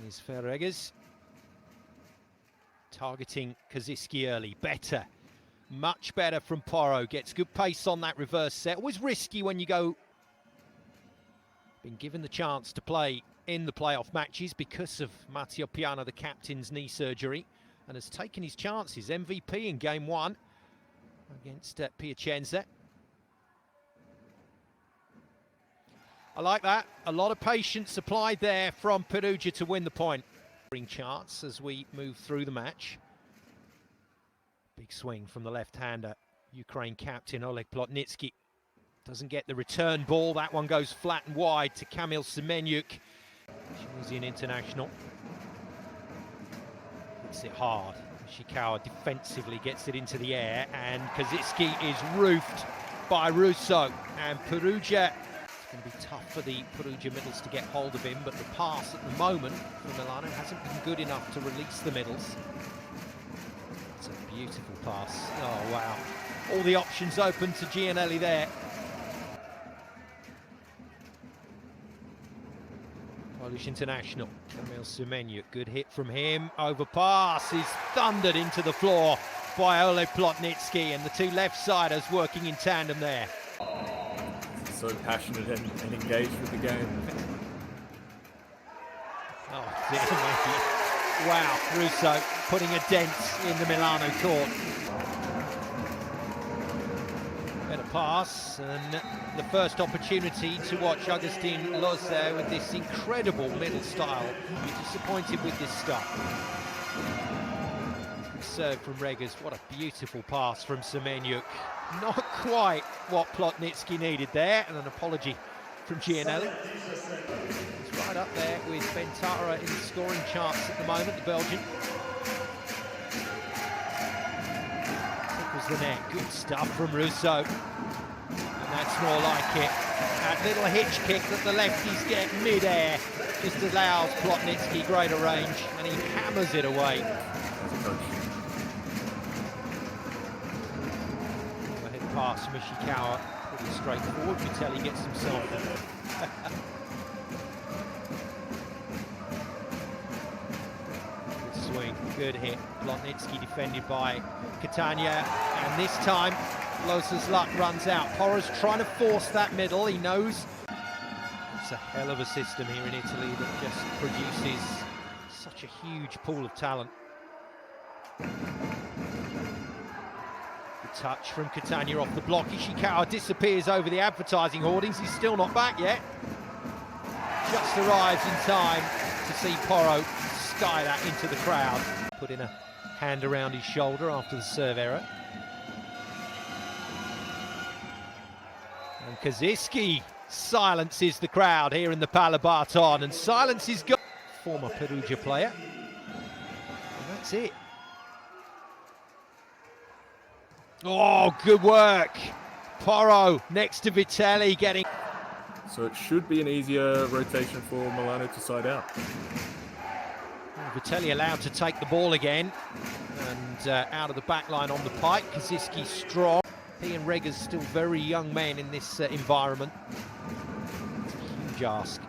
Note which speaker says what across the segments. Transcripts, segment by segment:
Speaker 1: Here's Superlega. Targeting Kaziski early. Better. Much better from Porro. Gets good pace on that reverse set. Always risky when you go. Been given the chance to play in the playoff matches because of Matteo Piana, the captain's knee surgery, and has taken his chances. MVP in game one against Piacenza. I like that. A lot of patience applied there from Perugia to win the point. Charts as we move through the match. Big swing from the left-hander. Ukraine captain Oleg Plotnitsky doesn't get the return ball. That one goes flat and wide to Kamil Semenyuk. Tunisian international. Hits it hard. Ishikawa defensively gets it into the air, and Kaziski is roofed by Russo. And Perugia, it's going to be tough for the Perugia middles to get hold of him, but the pass at the moment for Milano hasn't been good enough to release the middles. It's a beautiful pass. Oh, wow. All the options open to Gianelli there. Polish international, Kamil Semenyuk, good hit from him, overpass is thundered into the floor by Oleg Plotnitsky, and the two left-siders working in tandem there.
Speaker 2: So passionate and engaged with the game.
Speaker 1: Oh dear, wow, Russo putting a dent in the Milano court. Better pass, and the first opportunity to watch Augustin Loz there with this incredible middle style. You're disappointed with this stuff. Serve from Regas, what a beautiful pass from Semenyuk. Not quite what Plotnitsky needed there, and an apology from Gianelli. He's right up there with Bentara in the scoring charts at the moment, the Belgian. The net, good stuff from Russo, and that's more like it. That little hitch kick that the lefties get mid-air just allows Plotnitsky greater range, and he hammers it away. Overhead pass from Ishikawa, pretty straightforward. Vitelli gets himself. Swing, good hit. Plotnitsky defended by Catania, and this time Loz's luck runs out. Porro's trying to force that middle. He knows it's a hell of a system here in Italy that just produces such a huge pool of talent. The touch from Catania off the block. Ishikawa disappears over the advertising hoardings. He's still not back yet. Just arrives in time to see Porro sky that into the crowd. Put in a hand around his shoulder after the serve error. And Kaziski silences the crowd here in the Palabarton, and silences former Perugia player. And that's it. Oh, good work. Porro next to Vitelli getting...
Speaker 2: So it should be an easier rotation for Milano to side out.
Speaker 1: Vitelli allowed to take the ball again, and out of the back line on the pike. Kaziski strong. He and Regas still very young men in this environment. It's a huge ask.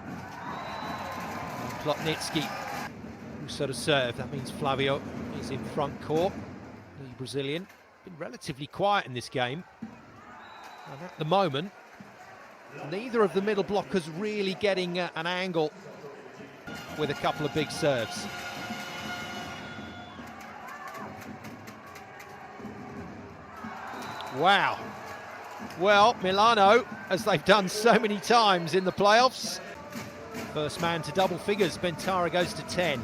Speaker 1: And Plotnitsky, Russo to serve. That means Flavio is in front court. The Brazilian been relatively quiet in this game, and at the moment, neither of the middle blockers really getting an angle with a couple of big serves. Wow. Well, Milano, as they've done so many times in the playoffs, first man to double figures. Bentara goes to 10.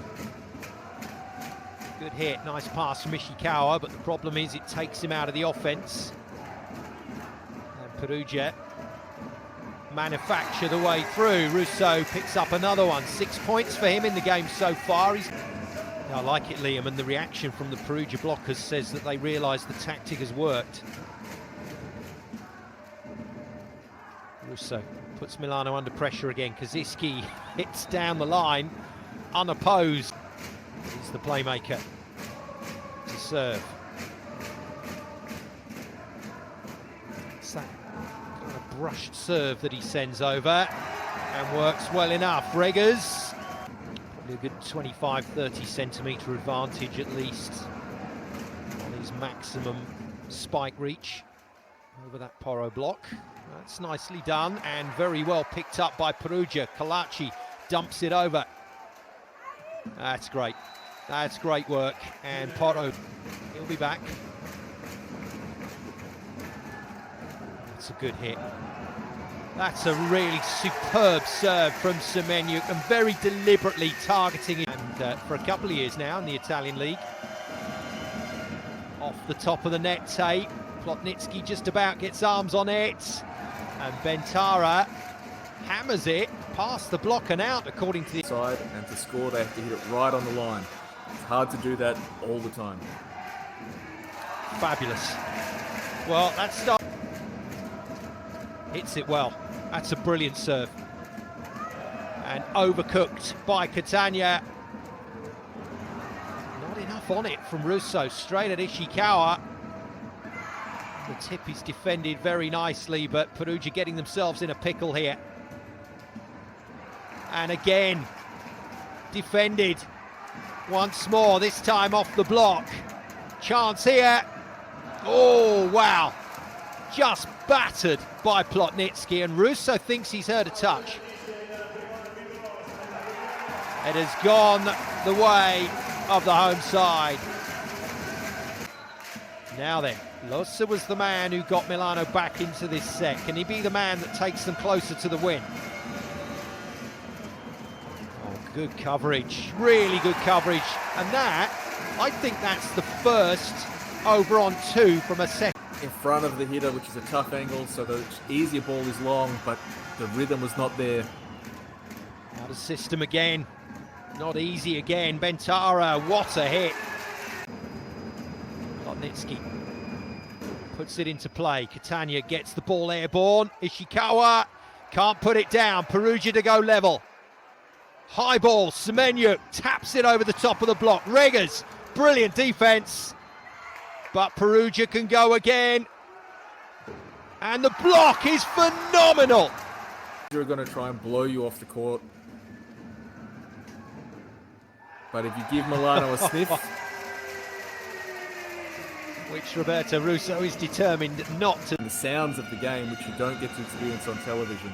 Speaker 1: Good hit, nice pass from Ishikawa, but the problem is it takes him out of the offense. And Perugia manufacture the way through. Russo picks up another one. 6 points for him in the game so far. I like it, Liam, and the reaction from the Perugia blockers says that they realise the tactic has worked. Russo puts Milano under pressure again. Kaziski hits down the line, unopposed. He's the playmaker to serve. It's that kind of brushed serve that he sends over and works well enough. Regas A good 25-30 centimetre advantage at least on his maximum spike reach over that Poro block. That's nicely done and very well picked up by Perugia. Kalachi dumps it over. That's great. That's great work. And Poro, he'll be back. That's a good hit. That's a really superb serve from Semenyuk and very deliberately targeting it. And for a couple of years now in the Italian league. Off the top of the net tape. Plotnitsky just about gets arms on it. And Bentara hammers it past the block and out, according to the
Speaker 2: side. And to score, they have to hit it right on the line. It's hard to do that all the time.
Speaker 1: Fabulous. Well, that start hits it well. That's a brilliant serve. And overcooked by Catania. Not enough on it from Russo. Straight at Ishikawa. The tip is defended very nicely, but Perugia getting themselves in a pickle here. And again, defended once more, this time off the block. Chance here. Oh, wow. Just battered by Plotnitsky, and Russo thinks he's heard a touch. It has gone the way of the home side. Now then, Lossa was the man who got Milano back into this set. Can he be the man that takes them closer to the win? Oh, good coverage, really good coverage. And that, I think that's the first over on two from a second.
Speaker 2: In front of the hitter, which is a tough angle, so the easier ball is long, but the rhythm was not there.
Speaker 1: Out of system again. Not easy again. Bentara, what a hit. Plotnitsky puts it into play. Catania gets the ball airborne. Ishikawa can't put it down. Perugia to go level. High ball. Semenyuk taps it over the top of the block. Reggers, brilliant defense. But Perugia can go again. And the block is phenomenal.
Speaker 2: You're going to try and blow you off the court. But if you give Milano a sniff...
Speaker 1: Which Roberto Russo is determined not to.
Speaker 2: The sounds of the game, which you don't get to experience on television.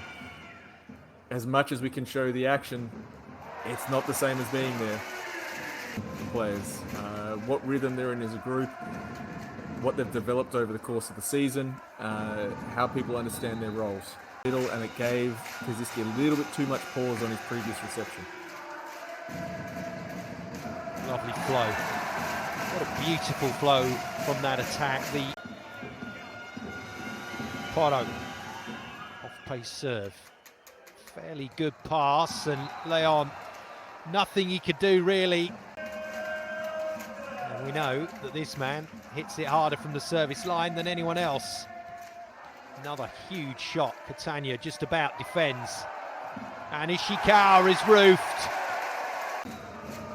Speaker 2: As much as we can show the action, it's not the same as being there. Players, what rhythm they're in as a group, what they've developed over the course of the season, how people understand their roles. And it gave Kaczynski a little bit too much pause on his previous reception.
Speaker 1: Lovely flow. What a beautiful flow from that attack. The Poro off-pace serve. Fairly good pass, and Leon, nothing he could do really. And we know that this man hits it harder from the service line than anyone else. Another huge shot. Catania just about defends. And Ishikawa is roofed.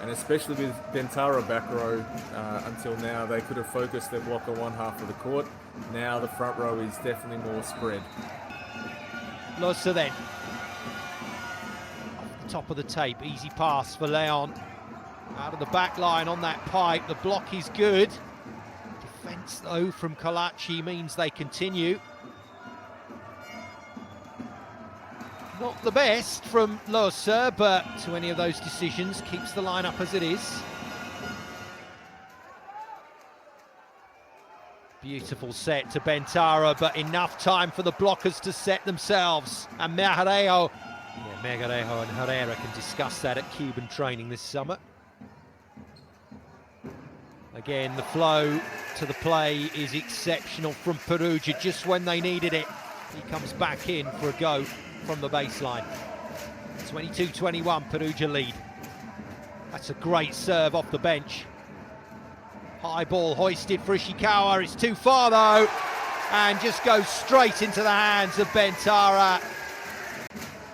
Speaker 2: And especially with Bentara back row, until now they could have focused their block on one half of the court. Now the front row is definitely more spread.
Speaker 1: Lossa then. Off the top of the tape, easy pass for Leon. Out of the back line on that pipe, the block is good. Defence though from Kalachi means they continue. Not the best from Lossa, but to any of those decisions, keeps the line up as it is. Beautiful set to Bentara, but enough time for the blockers to set themselves. And Megarejo and Herrera can discuss that at Cuban training this summer. Again, the flow to the play is exceptional from Perugia, just when they needed it. He comes back in for a go from the baseline. 22-21, Perugia lead. That's a great serve off the bench. High ball hoisted for Ishikawa. It's too far though, and just goes straight into the hands of Bentara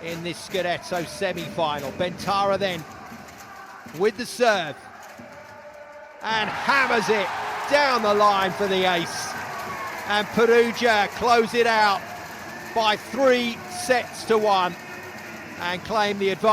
Speaker 1: in this Scudetto semi-final. Bentara then with the serve and hammers it down the line for the ace. And Perugia close it out by 3 sets to 1 and claim the advantage.